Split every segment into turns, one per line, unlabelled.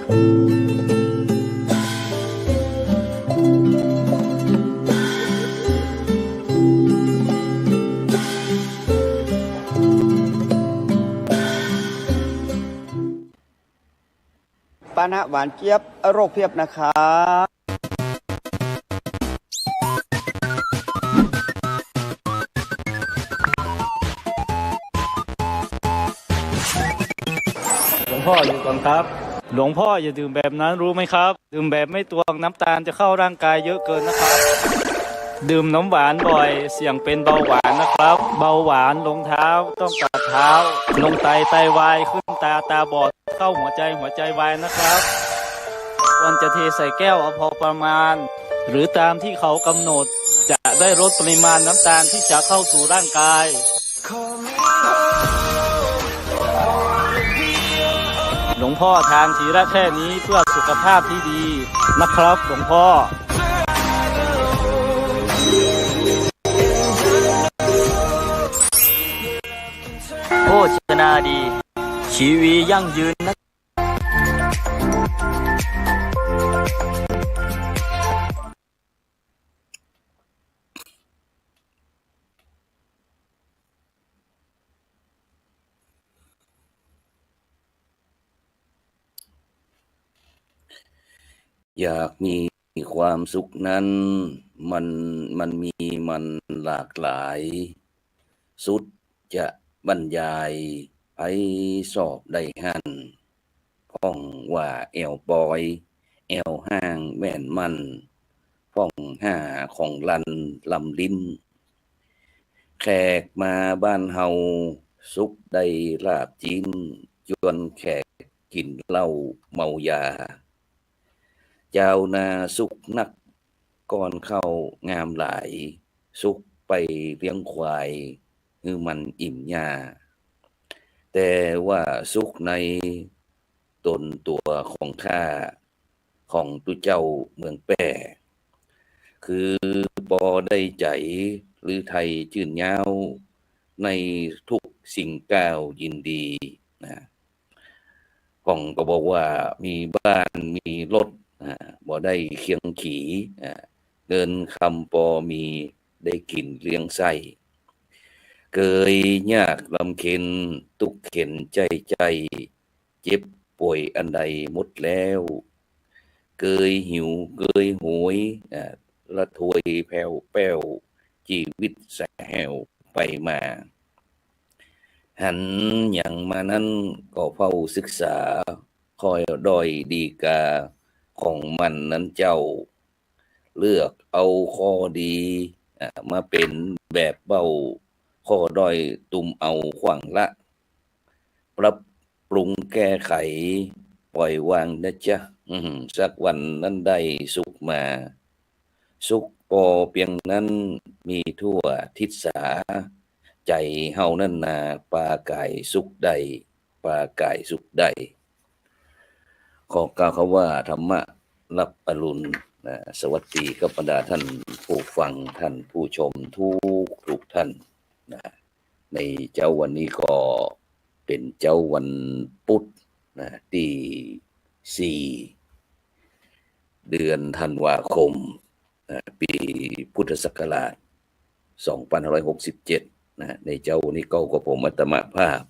ปานะหวานเจี๊ยบโรคเพียบนะครับ
หลวงพ่ออยู่ก่อนครับหลวงพ่ออย่าดื่มแบบนั้นรู้ไหมครับดื่มแบบไม่ตวงน้ำตาลจะเข้าร่างกายเยอะเกินนะครับดื่มน้ำหวานบ่อยเสี่ยงเป็นเบาหวานนะครับเบาหวานลงเท้าต้องตัดเท้าลงไตวายขึ้นตาบอดเข้าหัวใจวายนะครับควรจะเทใส่แก้วเอาพอประมาณหรือตามที่เขากำหนดจะได้ลดปริมาณน้ำตาลที่จะเข้าสู่ร่างกายหลวงพ่อทานทีละแค่นี้เพื่อสุขภาพที่ดีนะครับหลวงพ่อโภชนาดีชีวิตยั่งยืนนะ
อยากมีความสุขนั้นมันมีมันหลากหลายสุดจะบรรยายไปสอบได้หันพ้องว่าแอวปอยแอวห้างแม่นมันพ้องห้าของลันลำลิ้นแขกมาบ้านเฮาสุขได้ลาบจีนจวนแขกกินเหล้าเมายาเจ้านาสุขนักก่อนเข้างามหลายสุขไปเลี้ยงควายคือมันอิ่มยาแต่ว่าสุขในตนตัวของข้าของตุเจ้าเมืองแป่คือบ่ได้ใจหรือไทยจื่นยาวในทุกสิ่งก้าวยินดีนะของก็บอกว่ามีบ้านมีรถบ่ได้เคียงขี่เงินคำปอมีได้กินเลี้ยงไส้เกยยากลำเค็นทุกเข็นใจเจ็บป่วยอันใดหมดแล้วเกยหิวเกยหวยละถวยแผ่วแป้วชีวิตแสวไปมาหันอย่างมานั้นก็เฝ้าศึกษาคอยด้อยดีกาของมันนั้นเจ้าเลือกเอาข้อดีมาเป็นแบบเบาข้อด้อยตุ่มเอาขวางละปรับปรุงแก้ไขปล่อยวางนะจ๊ะสักวันนั้นได้สุขมาสุขพอเพียงนั้นมีทั่วทิศสาใจเฮานั่นนาปากายสุขใดปากายสุขใดขอกล่าวคำว่าธรรมะรับอรุณสวัสดีกับบรรดาท่านผู้ฟังท่านผู้ชมทุกท่านในเจ้าวันนี้ก็เป็นเจ้าวันพุธที่4เดือนธันวาคมปีพุทธศักราช2567ในเจ้านี้ก็กับผมอัตมภาพ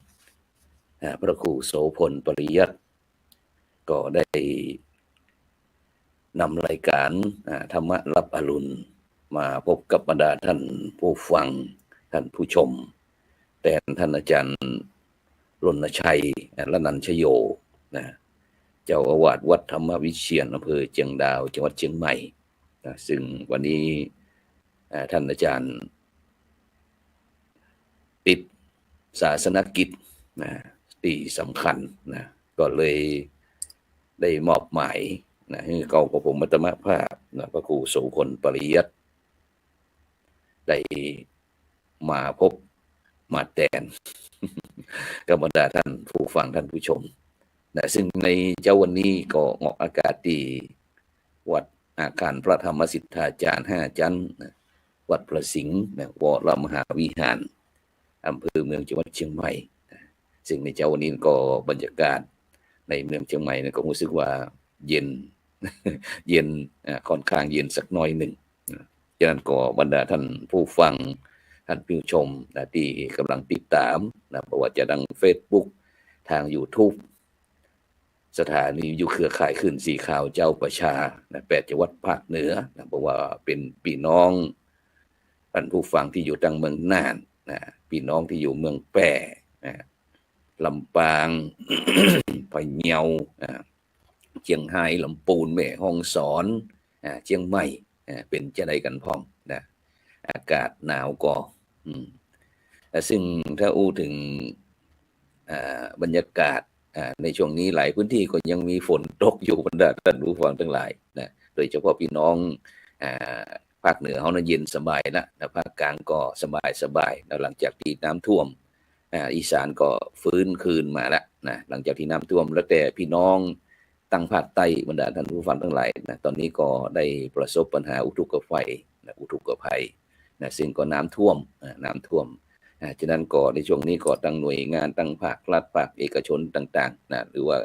พระครูโสพลปริยัติก็ได้นำรายการธรรมะรับอรุณมาพบกับบรรดาท่านผู้ฟังท่านผู้ชมแต่ท่านอาจารย์รณชัยละนันชโยเจ้าอาวาสวัดธรรมวิเชียรอำเภอเชียงดาวจังหวัดเชียงใหม่ซึ่งวันนี้ท่านอาจารย์ติดศาสนกิจที่สำคัญก็เลยได้มอบหมายให้เก่ากับผมอัตมภาพพระครูโสพลปริยัติได้มาพบมาแทนกับบรรดาท่านผู้ฟังท่านผู้ชมซึ่งในเจ้าวันนี้ก็ออกอากาศที่วัดอาคารพระธรรมสิทธาจารย์5ชั้นวัดพระสิงห์วรมหาวิหารอำเภอเมืองจังหวัดเชียงใหม่ซึ่งในเจ้าวันนี้ก็บรรยากาศ ในเมืองเชียงใหม่เนี่ยก็รู้สึกว่าเย็น เย็นค่อนข้างเย็นสักหน่อยหนึ่งฉะนั้นก็บรรดาท่านผู้ฟังท่านผู้ชมนะที่กำลังติดตามนะเพราะว่าจะดัง Facebook ทาง YouTube สถานีอยู่เครือข่ายขึ้นสีข่าวเจ้าประชานะ8จังหวัดภาคเหนือนะเพราะว่าเป็นพี่น้องท่านผู้ฟังที่อยู่ทางเมืองน่านนะพี่น้องที่อยู่เมืองแปร่นะลำปาง พะเยาเชียงรายลำพูนแม่ฮ่องสอนเชียงใหม่เป็นจะได้กันพ้องนะอากาศหนาวก็ซึ่งถ้าอู้ถึงบรรยากาศในช่วงนี้หลายพื้นที่ก็ยังมีฝนตกอยู่บรรดาท่านผู้ฟังทั้งหลายนะโดยเฉพาะพี่น้องภาคเหนือเขานะเย็นสบายนะภาคกลางก็สบายแล้วหลังจากที่น้ำท่วมอีสานก็ฟื้นคืนมาแล้วนะหลังจากที่น้ำท่วมแล้วแต่พี่น้องตั้งภาคใต้บรรดาท่านผู้ฟังทั้งหลายนะตอนนี้ก็ได้ประสบปัญหาอุทกภัยนะอุทกภัยนะซึ่งก็น้ำท่วมฉะนั้นก็ในช่วงนี้ก็ตั้งหน่วยงานตั้งภาครัฐภาคเอกชนต่างๆนะหรือว่า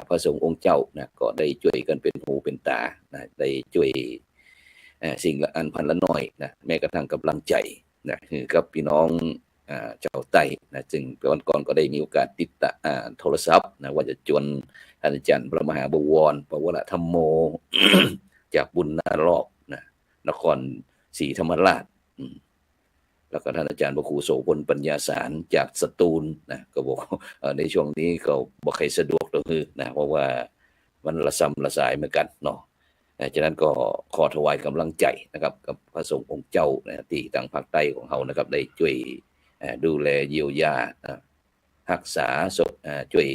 พระสงฆ์องค์เจ้านะก็ได้ช่วยกันเป็นหูเป็นตานะได้ช่วยสิ่งละอันพันละหน่อยนะแม้กระทั่งกำลังใจนะคือกับพี่น้องเจ้าไต้นะจึงวันก่อนก็ได้มีโอกาสติดต่อโทรศัพท์นะว่าจะจวนท่านอาจารย์พระมหาบวรปวรธรรมโม จากบุญนารอบนะนครศรีธรรมราชแล้วก็ท่านอาจารย์พระครูโสพลปัญญาสารจากสตูลนะก็บอกในช่วงนี้ก็บ่ใครสะดวกเลยนะเพราะว่ามันละซ้ำละสายเหมือนกันเนาะฉะนั้นก็ขอถวายกำลังใจนะครับกับพระสงฆ์องค์เจ้านะที่ทางภาคใต้ของเขานะครับได้ช่วยดูแลเยียวยารักษาช่วย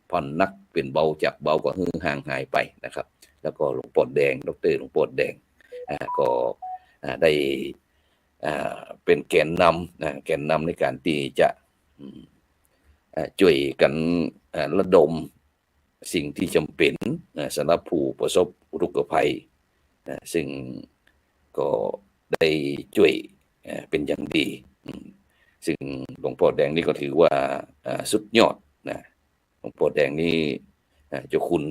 ผ่อนนักเป็นเบาจากเบาก็ห่างหายไปนะครับแล้วก็หลวงปู่แดงดรหลวงปู่แดงก็ได้เป็นแกนนำในการที่จะช่วยกันระดมสิ่งที่จำเป็นสำหรับผู้ประสบอุทกภัยซึ่งก็ได้ช่วยเป็นอย่างดีซึ่งหลวงพ่อแดงนี่ก็ถือว่าสุดยอดนะหลวงพ่อแดงนี่เจ้าคุณ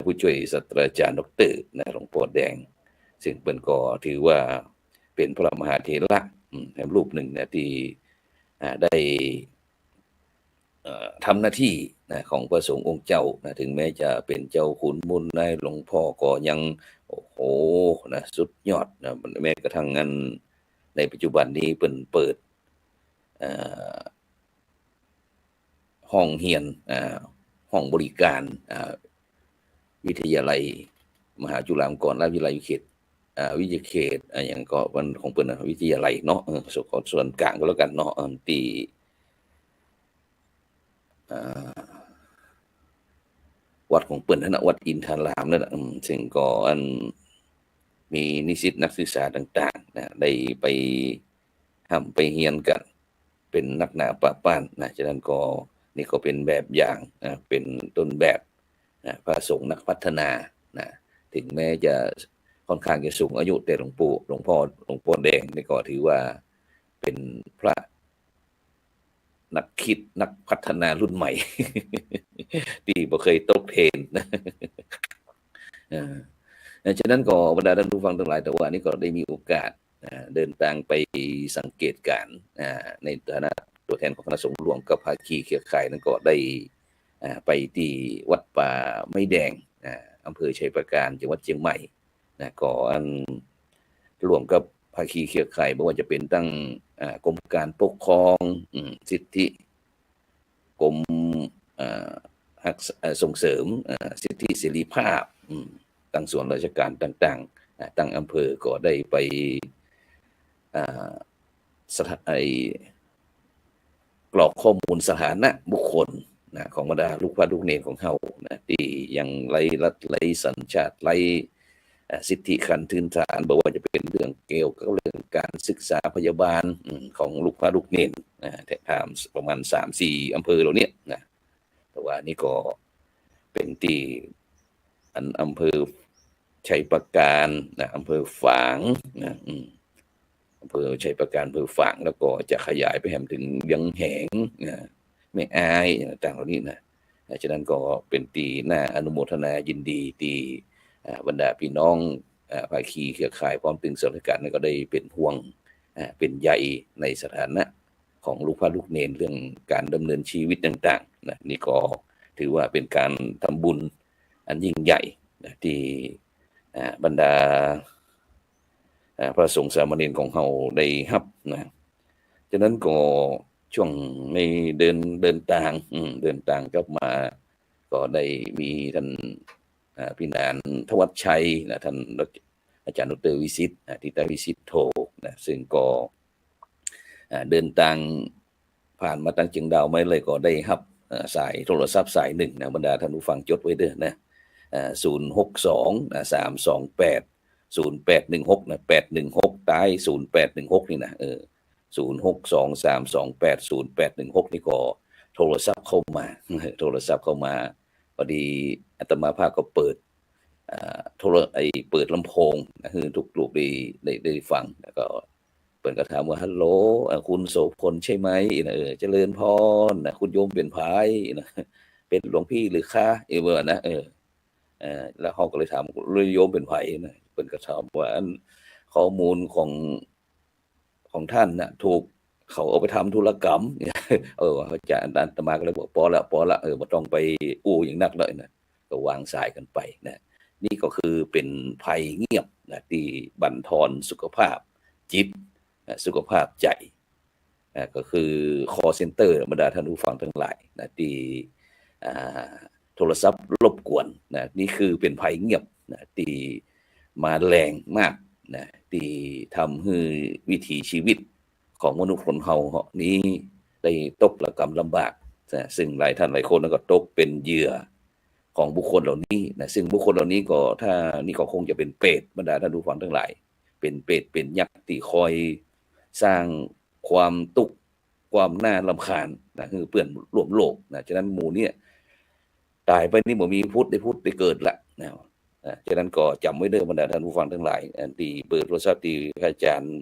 ผู้ช่วยศาสตราจารย์ดรหลวงพ่อแดงซึ่งเป็นก็ถือว่าเป็นพระมหาเถระรูปหนึ่งนะที่ได้ทำหน้าที่ของพระสงฆ์องค์เจ้านะถึงแม้จะเป็นเจ้าขุนมูลนายหลวงพ่อก็ยังโอ้โหนะสุดยอดนะแม้กระทั่งงั้นในปัจจุบันนี้เปิดห้องเรียนห้องบริการวิทยาลัยมหาจุฬาลงกรณราชวิทยาลัยเขตวิทยาเขตอย่างก็มันของเปิ้นวิทยาลัยเนาะส่วนกลางก็แล้วกันเนาะที่วัดของเปิ้นนั่นน่ะวัดอินทารามนั่นน่ะซึ่งก็มีนิสิตนักศึกษาต่างๆนะได้ไปไปเรียนกันเป็นนักหนาป่าป้านนะฉะนั้นก็นี่ก็เป็นแบบอย่างเป็นต้นแบบพระสงฆ์นักพัฒนานะถึงแม้จะค่อนข้างจะสูงอายุแต่หลวงพ่อแดงนี่ก็ถือว่าเป็นพระนักคิดนักพัฒนารุ่นใหม่ ที่บ่เคยตกเทรนนะฉะนั้นก็บรรดาท่านผู้ฟังทั้งหลายแต่ว่านี่ก็ได้มีโอกาสเดินทางไปสังเกตการณ์ในฐานะตัวแทนของคณะสงฆ์รวมกับภาคีเครือข่ายนั้นก็ได้ไปที่วัดป่าไม้แดงอำเภอชัยปราการจังหวัดเชียงใหม่ก็รวมกับภาคีเครือข่ายไม่ว่าจะเป็นตั้งกรมการปกครองสิทธิกรมส่งเสริมสิทธิเสรีภาพตั้งส่วนราชการต่างๆตั้งอำเภอก็ได้ไปกรอกข้อมูลสถานะบุคคลของบรรดาลูกพระลูกเนรของเขาที่ยังไร้รัฐไร้สัญชาติไร้สิทธิขั้นพื้นฐานบอกว่าจะเป็นเรื่องเกี่ยวกับเรื่องการศึกษาพยาบาลของลูกพระลูกเนรแถบประมาณ 3-4 อำเภอเหล่านี้นะแต่ว่านี่ก็เป็นที่อำเภอชัยปราการอำเภอฝางอำเภอชัยปราการอำเภอฝางแล้วก็จะขยายไปถึงยังแหงแม่อายต่างเหล่านี้นะ ฉะนั้นก็เป็นตีน่าอนุโมทนายินดีที่บรรดาพี่น้องภาคีเครือข่ายพร้อมตึงสถานการณ์ก็ได้เป็นห่วงเป็นใยในสถานะของลูกพระลูกเนรเรื่องการดำเนินชีวิตต่างๆนะนี่ก็ถือว่าเป็นการทำบุญอันยิ่งใหญ่นะที่บรรดาพระสงฆ์สามเณรของเราได้รับนะฉะนั้นก็ช่วงในเดินทางกลับมาก็ได้มีท่านพี่นานทวัชชัยนะท่านอาจารย์ดร.วิสิทธิ์ทิตาวิสิทธิ์โทนะซึ่งก็เดินทางผ่านมาตั้งเชียงดาวไม่เลยก็ได้รับสายโทรศัพท์สายหนึ่งนะบรรดาท่านผู้ฟังจดไว้เด้อนะ062 328 0816นะ816ตาย0816นี่นะ0623280816นี่ก็โทรศัพท์เข้ามาพอดีอาตมาภาพก็เปิดเปิดลำโพงนะคือทุกลูกได้ฟังแล้วก็เปิดก็ถามว่าฮัลโหลคุณโสพลใช่ไหมนะเจริญพรนะคุณโยมเป็นไผนะเป็นหลวงพี่หรือคะเมื่อนะแล้วเขาก็เลยถามโยมเป็นไผนะเปิดก็ถามว่าข้อมูลของท่านนะถูกเขาเอาไปทำธุรกรรมอาจารย์อาตมาก็เลยบอกพอละบ่ต้องไปอู้อย่างนักเลยนะก็วางสายกันไปนะนี่ก็คือเป็นภัยเงียบนะที่บั่นทอนสุขภาพจิตสุขภาพใจก็คือ call center บรรดาท่านผู้ฟังทั้งหลายนะที่โทรศัพท์รบกวนนะนี่คือเป็นภัยเงียบนะที่มาแรงมากนะที่ทำให้วิถีชีวิตของมนุษย์คนเฮานี้ได้ตกระกำลำบากนะซึ่งหลายท่านหลายคนก็ตกเป็นเหยื่อของบุคคลเหล่านี้นะซึ่งบุคคลเหล่านี้ก็ถ้านี่ก็คงจะเป็นเปรตบรรดาท่านผู้ฟังทั้งหลายเป็นเปรตเป็นยักษ์ที่คอยสร้างความทุกข์ความน่ารำคาญนะคือเปื้อนร่วมโลกนะฉะนั้นหมู่เนี่ยตายไปนี่บ่มีพุทธได้เกิดละนะฉะนั้นก็จำไว้เด้อบรรดาท่านผู้ฟังทั้งหลายที่เบอร์โทรศัพท์ที่อาจารย์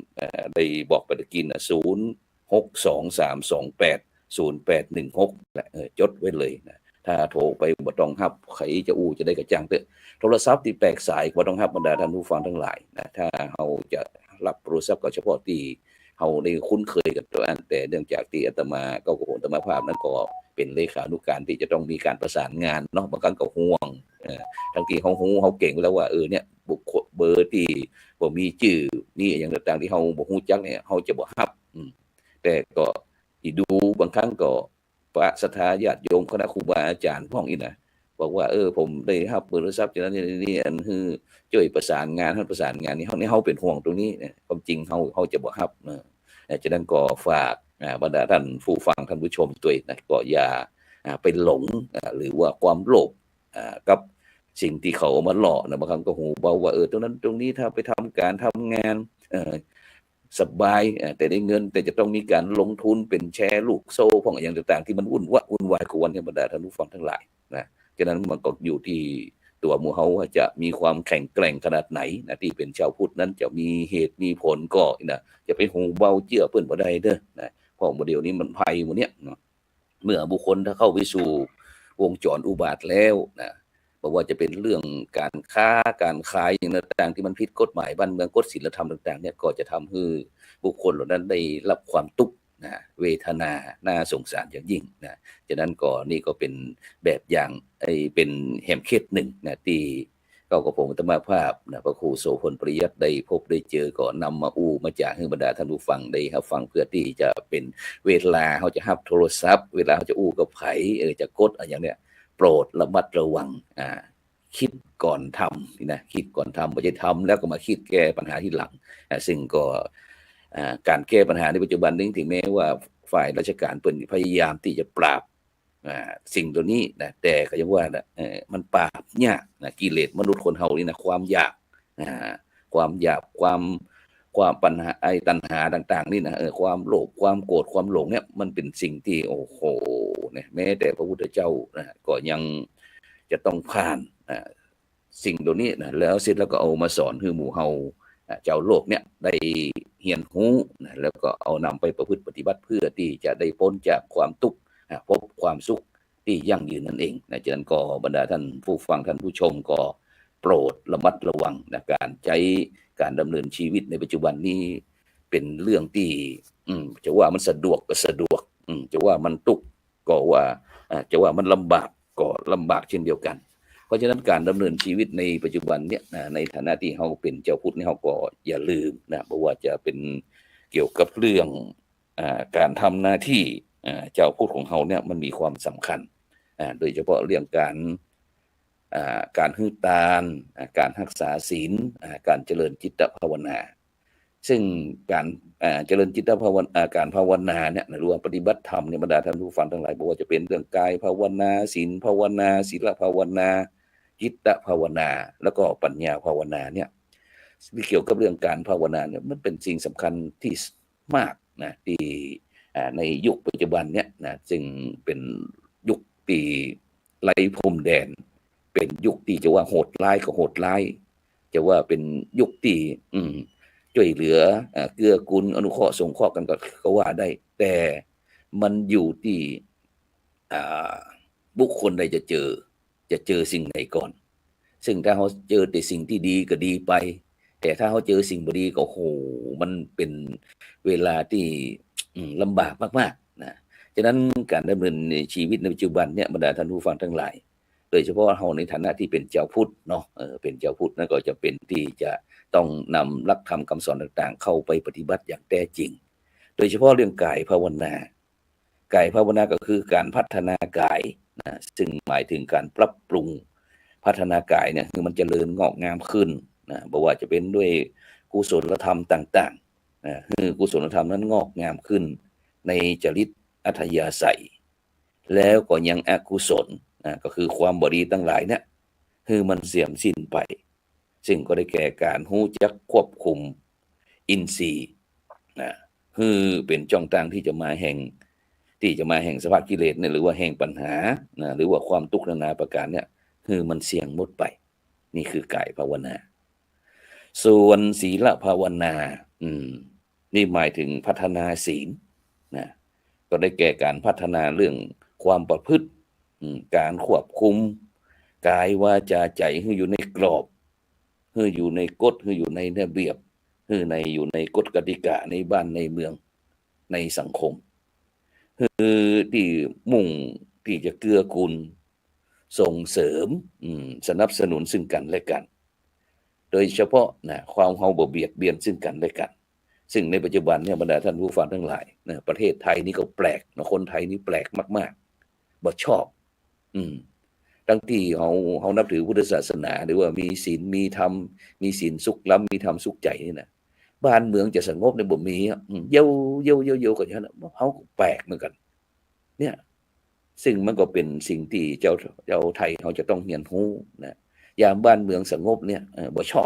ได้บอกไปตะกี้นะ0623280816นะจดไว้เลยนะถ้าโทรไปบ่ต้องรับใครจะอู้จะได้กระจ่างเด้อโทรศัพท์ที่แปลกสายบ่ต้องรับบรรดาท่านผู้ฟังทั้งหลายนะถ้าเฮาจะรับโทรศัพท์ก็เฉพาะที่เฮาได้คุ้นเคยกับตัวอันแต่เนื่องจากที่อาตมาก็ของอาตมาภาพนั้นก็เป็นเลขานุการที่จะต้องมีการประสานงานเนาะบางครั้งก็ห่วงทั้งที่เขาฮู้เขาเก่งแล้วว่าเนี่ยบุคคลเบอร์ที่บ่มีชื่อนี่อย่างต่างๆที่เฮาบ่ฮู้จักเนี่ยเฮาจะบ่รับแต่ก็ที่ดูบางครั้งก็พระศรัทธาญาติโยมคณะครูบาอาจารย์พ้องอีกนะบอกว่าผมได้รับเบอร์โทรศัพท์จากนั้นนี่อันคือช่วยประสานงานนี่เฮาเป็นห่วงตรงนี้เนี่ยความจริงเฮาจะบ่รับฉะนั้นก็ฝากบรรดาท่านผู้ฟังท่านผู้ชมตัวนะก็อย่าไปหลงหรือว่าความโลภกับสิ่งที่เขามาหลอกนะบางครั้งก็หูเบาว่าตรงนั้นตรงนี้ถ้าไปทำการทำงานสบายแต่ได้เงินแต่จะต้องมีการลงทุนเป็นแชร์ลูกโซ่พวกอย่างต่างๆที่มันวุ่นวายกวนบรรดาท่านผู้ฟังทั้งหลายนะฉะนั้นมันก็อยู่ที่ตัวหมู่เฮาว่าจะมีความแข็งแกร่งขนาดไหนนะที่เป็นชาวพุทธนั้นจะมีเหตุมีผลก็นะจะไปหูเบาเจื้อเปิ้นบ่ได้เด้อนะเพราะเดี๋ยวนี้มันภัยหมดเนี่ยเมื่อบุคคลถ้าเข้าไปสู่วงจรอุบาทแล้วนะบอกว่าจะเป็นเรื่องการค้าการขายอย่างต่างๆที่มันผิดกฎหมายบ้านเมืองกฎศีลธรรมต่างๆเนี่ยก็จะทำให้บุคคลเหล่านั้นได้รับความทุกข์นะเวทนาน่าสงสารอย่างยิ่งนะฉะนั้นก็นี่ก็เป็นแบบอย่างเป็นแหมเคสหนึ่งนะที่ก็กับผมอาตมาภาพนะพระครูโสพลปริยัติได้พบได้เจอก็นำมาอู้มาจากให้บรรดาท่านผู้ฟังได้รับฟังเพื่อที่จะเป็นเวลาเขาจะรับโทรศัพท์เวลาเขาจะอู้กับไผจะกดอะไรอย่างเนี้ยโปรดระมัดระวังคิดก่อนทำนะคิดก่อนทำไม่ใช่ทำแล้วก็มาคิดแก้ปัญหาที่หลังซึ่งก็การแก้ปัญหาในปัจจุบันนี้ถึงแม้ว่าฝ่ายราชการเป็นพยายามที่จะปราบสิ่งตัวนี้นะแต่ก็ยังว่ามันปราบยากนะกิเลสมนุษย์คนเฮานี่นะความอยากความปัญหาตัณหาต่างๆนี่นะความโลภความโกรธความหลงเนี่ยมันเป็นสิ่งที่โอ้โหเนี่ยแม้แต่พระพุทธเจ้านะก็ยังจะต้องผ่านสิ่งตัวนี้นะแล้วเสร็จแล้วก็เอามาสอนให้หมู่เฮาเจ้าโลกเนี่ยได้เรียนรู้นะแล้วก็เอานำไปประพฤติปฏิบัติเพื่อที่จะได้พ้นจากความทุกข์พบความสุข ที่ยั่งยืนนั่นเองนะฉะนั้นก็บรรดาท่านผู้ฟังท่านผู้ชมก็โปรดระมัดระวังนะการใช้การดำเนินชีวิตในปัจจุบันนี้เป็นเรื่องที่จะว่ามันสะดวกก็สะดวกจะว่ามันตุกก็ว่าจะว่ามันลำบากก็ลำบากเช่นเดียวกันเพราะฉะนั้นการดำเนินชีวิตในปัจจุบันเนี่ยในฐานะที่เราเป็นเจ้าพุทธเนี่ยเราก็อย่าลืมนะเพราะว่าจะเป็นเกี่ยวกับเรื่องการทำหน้าที่เจ้าพุทธของเราเนี่ยมันมีความสำคัญโดยเฉพาะเรื่องการหื้อตานการรักษาศีลการเจริญจิตภาวนาซึ่งการเจริญจิตภาวนาการภาวนาเนี่ยหรือว่าปฏิบัติธรรมเนี่ยบรรดาท่านผู้ฟังทั้งหลายบอกว่าจะเป็นเรื่องกายภาวนาศีลภาวนาศีลภาวนาจิตภาวนาแล้วก็ปัญญาภาวนาเนี่ยที่เกี่ยวกับเรื่องการภาวนาเนี่ยมันเป็นสิ่งสำคัญที่มากนะที่ในยุคปัจจุบันเนี่ยนะจึงเป็นยุคที่ไร้พรมแดนเป็นยุคที่จะว่าโหดร้ายก็โหดร้ายจะว่าเป็นยุคที่ช่วยเหลือเกื้อกูลอนุเคราะห์สงเคราะห์กันก็ว่าได้แต่มันอยู่ที่บุคคลใดจะเจอสิ่งไหนก่อนซึ่งถ้าเขาเจอแต่สิ่งที่ดีก็ดีไปแต่ถ้าเขาเจอสิ่งไม่ดีก็โหมันเป็นเวลาที่ลำบากมากๆนะฉะนั้นการดำเนินชีวิตในปัจจุบันเนี่ยบรรดาท่านผู้ฟังทั้งหลายโดยเฉพาะเราในฐานะที่เป็นเจ้าพุทธเนาะเป็นเจ้าพุทธนั่นก็จะเป็นที่จะต้องนำหลักธรรมคำสอนต่างๆเข้าไปปฏิบัติอย่างแท้จริงโดยเฉพาะเรื่องกายภาวนากายภาวนาก็คือการพัฒนากายนะซึ่งหมายถึงการปรับปรุงพัฒนากายเนี่ยคือมันเจริญงอกงามขึ้นนะบอกว่าจะเป็นด้วยกุศลธรรมต่างๆนะคือกุศลธรรมนั้นงอกงามขึ้นในจริตอัธยาศัยแล้วก็ยังอกุศลก็คือความบดีทั้งหลายเนี่ยคือมันเสื่อมสิ้นไปซึ่งก็ได้แก่การรู้จักควบคุมอินทรีย์นะคือเป็นช่องทางที่จะมาแห่งสภาพกิเลสเนี่ยหรือว่าแห่งปัญหานะหรือว่าความทุกข์นานาประการเนี่ยคือมันเสี่ยงหมดไปนี่คือกายภาวนาส่วนศีลภาวนานี่หมายถึงพัฒนาศีลนะก็ได้แก่การพัฒนาเรื่องความประพฤติการควบคุมกายวาจาใจให้อยู่ในกรอบให้อยู่ในกฎให้อยู่ในระเบียบให้อยู่ในกฎกติกาในบ้านในเมืองในสังคมคือที่มุ่งที่จะเกื้อกูลส่งเสริมสนับสนุนซึ่งกันและกันโดยเฉพาะนะความเฮาบ่เบียดเบียนซึ่งกันและกันซึ่งในปัจจุบันเนี่ยบรรดาท่านผู้ฟังทั้งหลายนะประเทศไทยนี่ก็แปลกนะคนไทยนี่แปลกมากๆบ่ชอบทั้งที่เขานับถือพุทธศาสนาหรือว่ามีศีลมีธรรมมีศีลสุขล้ำมีธรรมสุขใจนี่นะบ้านเมืองจะสงบในบ่มีเย่กันอย่างนั้นเขาแปลกเหมือนกันเนี่ยซึ่งมันก็เป็นสิ่งที่เจ้าไทยเขาจะต้องเรียนรู้นะยามบ้านเมืองสงบเนี่ยบ่ชอ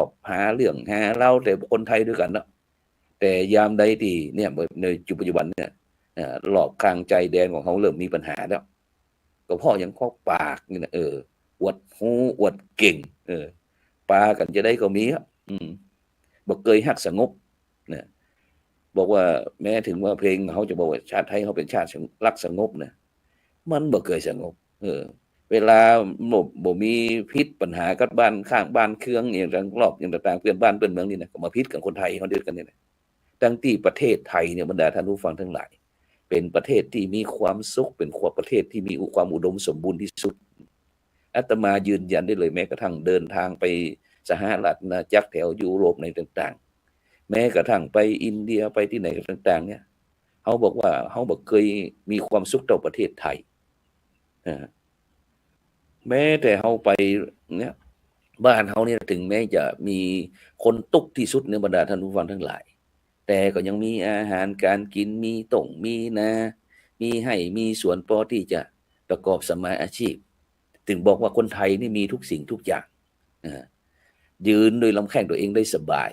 บหาเรื่องหาเล่าแต่คนไทยด้วยกันเนาะแต่ยามใดที่เนี่ยในปัจจุบันเนี่ยหลอกกลางใจแดนของเขาเริ่มมีปัญหาแล้วก็พ่อยังข้อปากนี่นะอวดหูอวดเก่งปากันจะได้ก็มีบอกเคยฮักสงบนะบอกว่าแม้ถึงว่าเพลงเขาจะบอกว่าชาติไทยเขาเป็นชาติรักสงบนะมันบ่เคยสงบเวลาบ่มีพิษปัญหากับบ้านข้างบ้านเครื่องอย่างรอบอย่างต่างๆเพื่อนบ้านเพื่อนเมืองนี่นะก็มาพิษกับคนไทยเขาเดียวกันนี่นะทั้งที่ประเทศไทยเนี่ยบรรดาท่านผู้ฟังทั้งหลายเป็นประเทศที่มีความสุขเป็นประเทศที่มีความอุดมสมบูรณ์ที่สุดอาตมายืนยันได้เลยแม้กระทั่งเดินทางไปสหรัฐอาณาจักรแถวยุโรปในต่างๆแม้กระทั่งไปอินเดียไปที่ไหนต่างๆเนี่ยเขาบอกว่าเขาบอกเคยมีความสุขต่อประเทศไทยแม้แต่เขาไปเนี่ยบ้านเขาเนี่ยถึงแม้จะมีคนตุกที่สุดในบรรดาท่านผู้ฟังทั้งหลายแต่ก็ยังมีอาหารการกินมีต่งมีนามีให้มีสวนพอที่จะประกอบสมาอาชีพถึงบอกว่าคนไทยนี่มีทุกสิ่งทุกอย่างยืนโดยลำแข้งตัวเองได้สบาย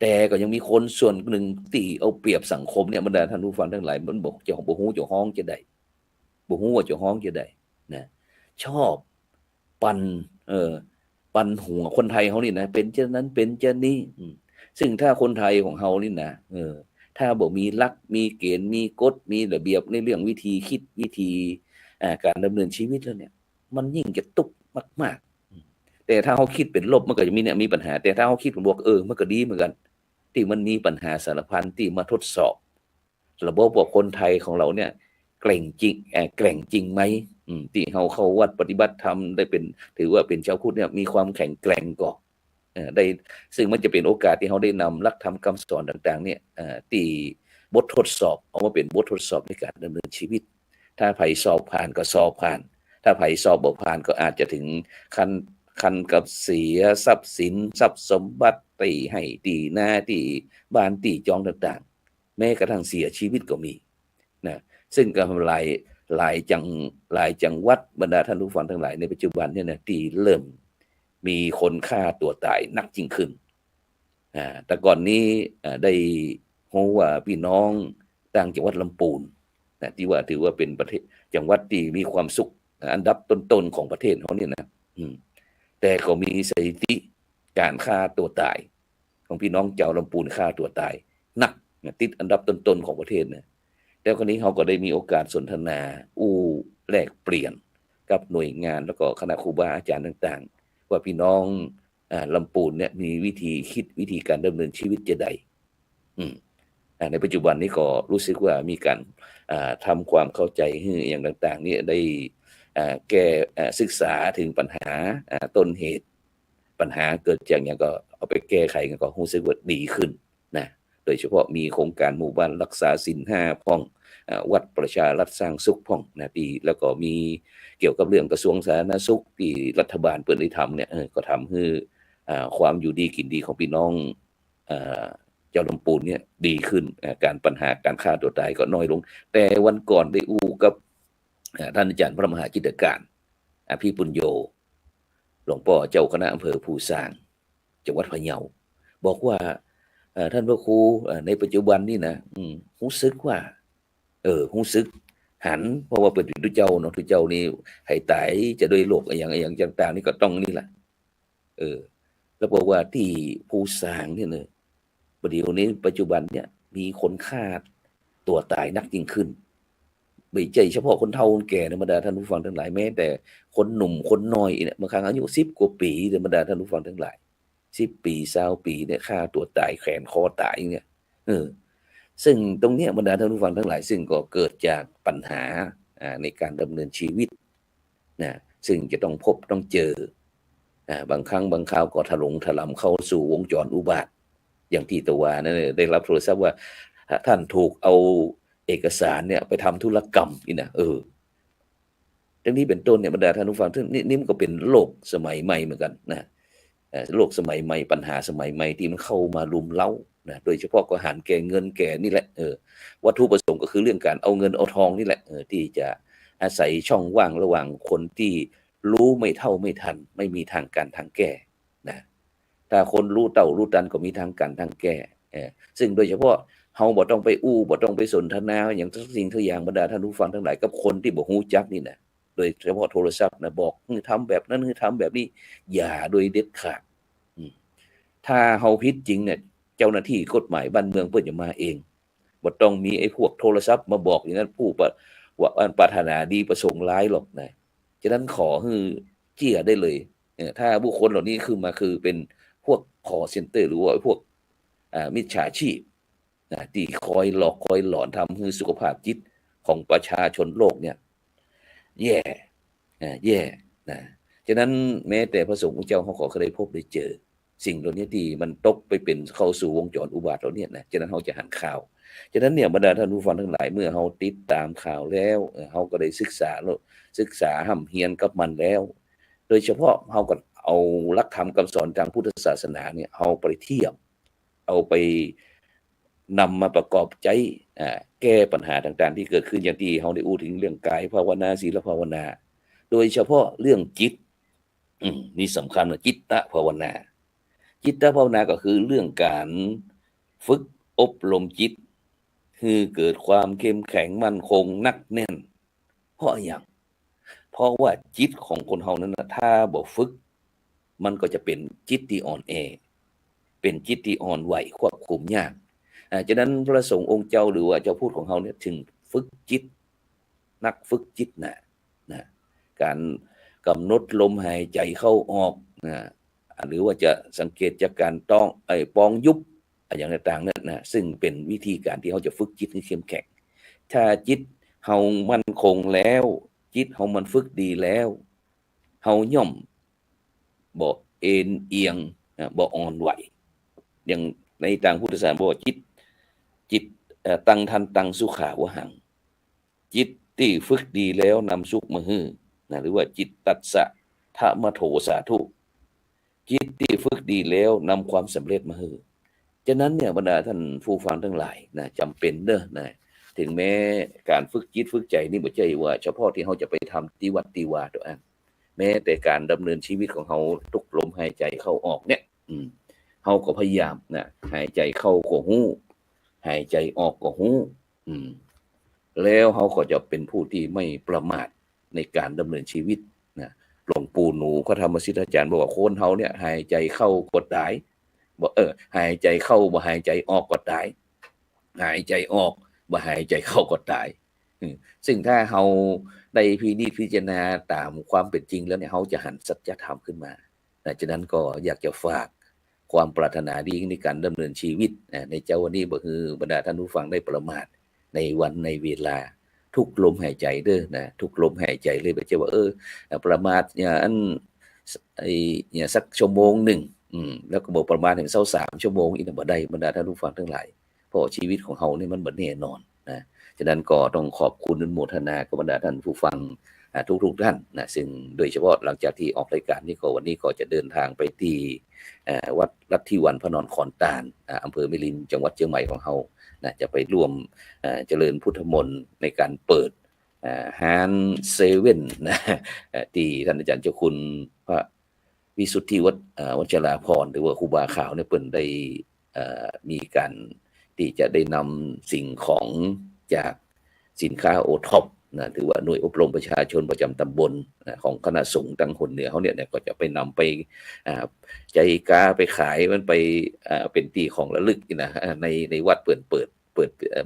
แต่ก็ยังมีคนส่วนหนึ่งที่เอาเปรียบสังคมเนี่ยบรรดาท่านผู้ฟังทั้งหลายมันบอกเจ้าบ่ฮู้เจ้าฮ้องจะได้บ่ฮู้ว่าเจ้าฮ้องจะได้นะชอบปั่นหัวคนไทยเขานี่นะเป็นเช่นนั้นเป็นเช่นนี้ซึ่งถ้าคนไทยของเขานี่นะ ถ้าบ่มีหลักมีเกณฑ์มีกฎมีระเบียบในเรื่องวิธีคิดวิธีการดำเนินชีวิตแล้วเนี่ยมันยิ่งจะตุกมากๆแต่ถ้าเขาคิดเป็นลบมันก็จะมีปัญหาแต่ถ้าเขาคิดเป็นบวกมันก็ดีเหมือนกันที่มันมีปัญหาสารพันที่มาทดสอบระบบว่าคนไทยของเราเนี่ยแกร่งจริงแกร่งจริงไหมที่เขาเข้าวัดปฏิบัติธรรมได้เป็นถือว่าเป็นชาวพุทธเนี่ยมีความแข็งแกร่งก่อนได้ซึ่งมันจะเป็นโอกาสที่เขาได้นำหลักธรรมคำสอนต่างๆเนี่ยตีบททดสอบเอามาเป็นบททดสอบในการดำเนินชีวิตถ้าไผ่สอบผ่านก็สอบผ่านถ้าไผ่สอบบ่ผ่านก็อาจจะถึงคันกับเสียทรัพย์สินทรัพย์สมบัติตีให้ตีหน้าตีบ้านตีจองต่างๆแม้กระทั่งเสียชีวิตก็มีนะซึ่งก็หลายจังหวัดบรรดาท่านผู้ฟังทั้งหลายในปัจจุบันเนี่ยนะที่เริ่มมีคนฆ่าตัวตายนักยิ่งขึ้นแต่ก่อนนี้ได้รู้ว่าพี่น้องต่างจังหวัดลำพูนที่ว่าถือว่าเป็นประเทศจังหวัดที่มีความสุขอันดับต้นๆของประเทศเขาเนี่ยนะแต่ก็มีสถิติการฆ่าตัวตายของพี่น้องเจ้าลำพูนฆ่าตัวตายหนักติดอันดับต้นๆของประเทศนะแล้วคนนี้เขาก็ได้มีโอกาสสนทนาแลกเปลี่ยนกับหน่วยงานแล้วก็คณะครูบาอาจารย์ต่างๆว่าพี่น้องลำพูนเนี่ยมีวิธีคิดวิธีการดำเนินชีวิตจะใดในปัจจุบันนี้ก็รู้สึกว่ามีการทำความเข้าใจอย่างต่างๆนี่ได้แก้ศึกษาถึงปัญหาต้นเหตุปัญหาเกิดจากอย่างก็เอาไปแก้ไขกันก็รู้สึกว่าดีขึ้นนะโดยเฉพาะมีโครงการหมู่บ้านรักษาศีล5พ่องวัดประชารัฐสร้างสุขพ่องนะปีแล้วก็มีเกี่ยวกับเรื่องกระทรวงสาธารณสุขที่รัฐบาลเปิดได้ทำเนี่ยก็ทำให้ความอยู่ดีกินดีของพี่น้องเจ้าลำพูนเนี่ยดีขึ้นการปัญหาการฆ่าตัวตายก็น้อยลงแต่วันก่อนได้กับท่านอาจารย์พระมหากิจการอภิปุญโญหลวงพ่อเจ้าคณะอำเภอภูซางจังหวัดพะเยาบอกว่าท่านพระครูในปัจจุบันนี่นะรู้สึกว่ารู้สึกหันเพราะว่าเป็นทุเจ้าเนาะทุเจ้านี่ให้ตายจะด้วยโรคอย่างต่างๆนี่ก็ต้องนี่แหละแล้วบอกว่าที่ภูซางเนี่ยเนอะประเดี๋ยวนี้ปัจจุบันเนี่ยมีคนฆ่าตัวตายนักยิ่งขึ้นไม่ใช่เฉพาะคนเฒ่าคนแก่ธรรมดาท่านผู้ฟังทั้งหลายแม้แต่คนหนุ่มคนน้อยเนี่ยบางครั้งอายุ10 กว่าปีธรรมดาท่านผู้ฟังทั้งหลาย10 ปี20 ปีเนี่ยฆ่าตัวตายแขนคอตายเนี่ยซึ่งตรงเนี้ยบรรดาท่านผู้ฟังทั้งหลายซึ่งก็เกิดจากปัญหาในการดำเนินชีวิตนะซึ่งจะต้องพบต้องเจอบางครั้งบางคราวก็ถลำเข้าสู่วงจรอุบาทอย่างที่ตะวานั่นได้รับโทรศัพท์ว่าท่านถูกเอาเอกสารเนี่ยไปทำธุรกรรมนี่นะดังนี้เป็นต้นเนี่ยบรรดาท่านผู้ฟังนี่มันก็เป็นโลกสมัยใหม่เหมือนกันนะโลกสมัยใหม่ปัญหาสมัยใหม่ที่มันเข้ามารุมเร้านะโดยเฉพาะก็หันแก่เงินแก่นี่แหละวัตถุประสงค์ก็คือเรื่องการเอาเงินเอาทองนี่แหละที่จะอาศัยช่องว่างระหว่างคนที่รู้ไม่เท่าไม่ทันไม่มีทางการทางแก้นะถ้าคนรู้เต่ารู้ตันก็มีทางการทางแก้ซึ่งโดยเฉพาะเฮาบ่ต้องไปบ่ต้องไปสนทนาอย่างทุกสิ่งทุกอย่างบรรดาท่านผู้ฟังทั้งหลายกับคนที่บ่ฮู้จักนี่นะโดยเฉพาะโทรศัพท์นะบอกทำแบบนั้นทำแบบนี้อย่าโดยเด็ดขาดถ้าเฮาผิดจริงเนี่ยเจ้าหน้าที่กฎหมายบ้านเมืองเพิ่นจะมาเองบ่ต้องมีไอ้พวกโทรศัพท์มาบอกอย่างนั้นผู้ว่าปรารถนาดีประสงค์ร้ายหรอกนะฉะนั้นขอให้เจี้ยได้เลยถ้าบุคคลเหล่านี้คือเป็นพวกcall center หรือว่าพวกมิจฉาชีพที่คอยหลอกคอยหลอนทำให้สุขภาพจิตของประชาชนโลกเนี่ยแย่นะฉะนั้นแม้แต่พระสงฆ์เจ้าเขาก็เคยพบได้เจอสิ่งเหล่านี้ที่มันตกไปเป็นเข้าสู่วงจรอุบาทเหล่านี้นะฉะนั้นเขาจะหันข่าวฉะนั้นเนี่ยบรรดาท่านผู้ฟังทั้งหลายเมื่อเขาติดตามข่าวแล้วเขาก็ได้ศึกษาห้ำเฮียนกับมันแล้วโดยเฉพาะเขาก็เอาหลักธรรมคำสอนทางพุทธศาสนาเนี่ยเอาไปเทียบเอาไปนำมาประกอบใจแก้ปัญหาต่างๆที่เกิดขึ้นอย่างที่เขาได้อู้ถึงเรื่องกายภาวนาศีลภาวนาโดยเฉพาะเรื่องจิตนี่สำคัญนะจิตตภาวนาจิตตภาวนาก็คือเรื่องการฝึกอบรมจิตคือเกิดความเข้มแข็งมั่นคงนักแน่นเพราะอย่างเพราะว่าจิตของคนเฮานั้นนะถ้าบ่ฝึกมันก็จะเป็นจิตที่อ่อนแอเป็นจิตที่อ่อนไหวควบคุมยาก ฉะนั้นพระสงฆ์องค์เจ้าหรือว่าเจ้าพูดของเขาเนี่ยถึงฝึกจิตนักฝึกจิตนะการกำหนดลมหายใจเข้าออกนะหรือว่าจะสังเกตจากการต้องปองยุบอย่างต่างๆนั่นนะซึ่งเป็นวิธีการที่เขาจะฝึกจิตให้เข้มแข็งถ้าจิตเฮามันคงแล้วจิตเฮามันฝึกดีแล้วเฮาย่อมบ่เอ็นเอียงบ่อ่อนไหวอย่างในทางพุทธศาสนาบอกว่าจิตตั้งทันตังสุขาวหังจิตที่ฝึกดีแล้วนำสุขมาให้นะหรือว่าจิตตัสสะทะมะโถสาธุจิตที่ฝึกดีแล้วนำความสำเร็จมาให้ฉะนั้นเนี่ยบรรดาท่านผู้ฟังทั้งหลายนะจำเป็นเด้อนะถึงแม้การฝึกจิตฝึกใจนี่ไม่ใช่ว่าเฉพาะที่เขาจะไปทำที่วัดที่วาตัวเองแม้แต่การดำเนินชีวิตของเขาทุกลมหายใจเข้าออกเนี่ยเขาก็พยายามนะหายใจเข้าก็หู้หายใจออกก็หู้แล้วเขาก็จะเป็นผู้ที่ไม่ประมาทในการดำเนินชีวิตนะหลวงปู่หนูพระธรรมสิทธาจารย์บอกว่าคนเฮาเนี่ยหายใจเข้ากดตายบอกหายใจเข้าบ่หายใจออกก็ตายหายใจออกบ่หายใจเข้าก็ตายซึ่งถ้าเฮาได้พิจารณาตามความเป็นจริงแล้วเนี่ยเฮาจะหันสัจธรรมขึ้นมาฉะนั้นก็อยากจะฝากความปรารถนาดีในการดำเนินชีวิตในเจ้าวันนี้บ่คือบรรดาท่านผู้ฟังได้ประมาทในวันในเวลาทุกลมหายใจเด้อนะทุกลมหายใจเลยบ่ใช่ว่าประมาทเนี่ยสักชั่วโมงหนึ่งแล้วก็บอกประมาณถึง23ชั่วโมงอีกบ่ได้บรรดาท่านผู้ฟังทั้งหลายเพราะชีวิตของเฮานี่มันบ่แน่นอนนะฉะนั้นก็ต้องขอบคุณอนุโมทนากับบรรดาท่านผู้ฟังทุกท่านนะซึ่งโดยเฉพาะหลังจากที่ออกรายการนี้ก็วันนี้ก็จะเดินทางไปที่วัดลัทธิวันพระนอนขอนตาลอำเภอแม่ริมจังหวัดเชียงใหม่ของเฮานะจะไปร่วมเจริญพุทธมนต์ในการเปิดฮานเซเว่นนะที่ท่านอาจารย์เจ้าคุณพระวิสุทธิวัชราพรหรือว่าครูบาขาวเนี่ยเปิ้นได้มีการที่จะได้นำสิ่งของจากสินค้าโอท็อปนะถือว่าหน่วยอบรมประชาชนประจำตำบลของคณะสงฆ์ตังหนเหนือเขาเนี่ยก็จะไปนำไปใจกาไปขายมันไปเป็นตีของระลึกนะในวัดเปิด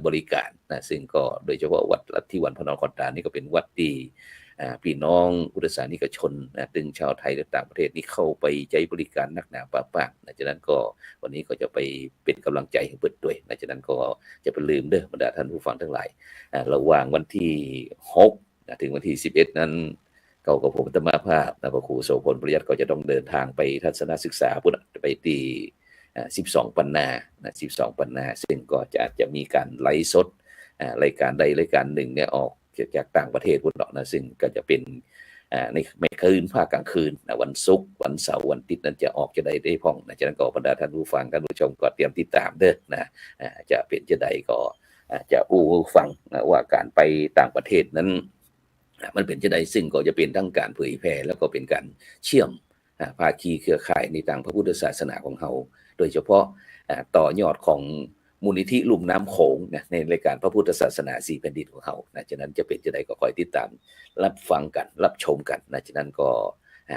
บริการนะซึ่งก็โดยเฉพาะวัดลัทธิวันพระนครตานี่ก็เป็นวัดที่พี่น้องพุทธศาสนิกชนตึงชาวไทยและต่างประเทศนี่เข้าไปใจบริการนักหนาป่าๆฉะนั้นก็วันนี้ก็จะไปเป็นกำลังใจให้เปิดด้วยฉะนั้นก็จะไปลืมเด้อบรรดาท่านผู้ฟังทั้งหลายระหว่างวันที่6ถึงวันที่11นั้นเขากับผมธรรมภาพพระครูโสพลปริยัติก็จะต้องเดินทางไปทัศนศึกษาพุทธไปที่12ปันนา12ปันนาซึ่งก็จะมีการไลฟ์สดรายการใดรายการหนึ่งเนี่ยออกจากต่างประเทศพุ่นเนาะนะซึ่งก็จะเป็นในคืนภาคกลางคืนวันศุกร์วันเสาร์วันอาทิตย์นั้นจะออกจะได้พ้องฉะนั้นก็บรรดาท่านผู้ฟังท่านผู้ชมก็เตรียมติดตามเด้อนะจะเป็นจะใดก็จะฟังว่าการไปต่างประเทศนั้นมันเป็นจะใดซึ่งก็จะเป็นทั้งการเผยแพร่แล้วก็เป็นการเชื่อมภาคีเครือข่ายในทางพระพุทธศาสนาของเราโดยเฉพาะต่อยอดของมูลนิธิลุ่มน้ำโขงนะในรายการพระพุทธศาสนา4แผ่นดินของเราฉะนั้นจะเป็นจะใดก็คอยติดตามรับฟังกันรับชมกันฉะนั้นก็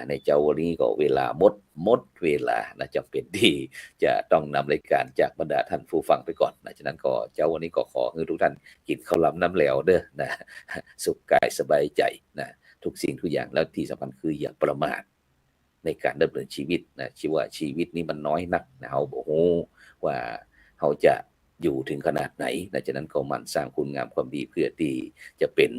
ในเจ้าวันนี้ก็เวลาหมดเวลาจำเป็นที่จะต้องนำรายการจากบรรดาท่านผู้ฟังไปก่อนฉะนั้นก็เจ้าวันนี้ก็ขอให้ทุกท่านกินข้าวหลามน้ำแล้วเด้อนะสุขกายสบายใจนะทุกสิ่งทุกอย่างแล้วที่สำคัญคืออย่าประมาทในการดำเนินชีวิตนะชีวิตนี้มันน้อยนักนะเฮาบ่ฮู้ว่าเฮาจะอยู่ถึงขนาดไหนฉะนั้นก็มันสร้างคุณงามความดีเพื่อที่จะเป็น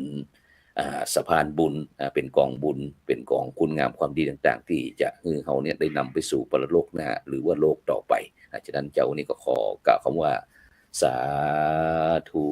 สะพานบุญเป็นกองบุญเป็นกองคุณงามความดีต่างๆที่จะให้เฮาเนี่ยได้นำไปสู่ปรโลกหน้าหรือว่าโลกต่อไปฉะนั้นเจ้านี้ก็ขอกล่าวคำว่าสาธุ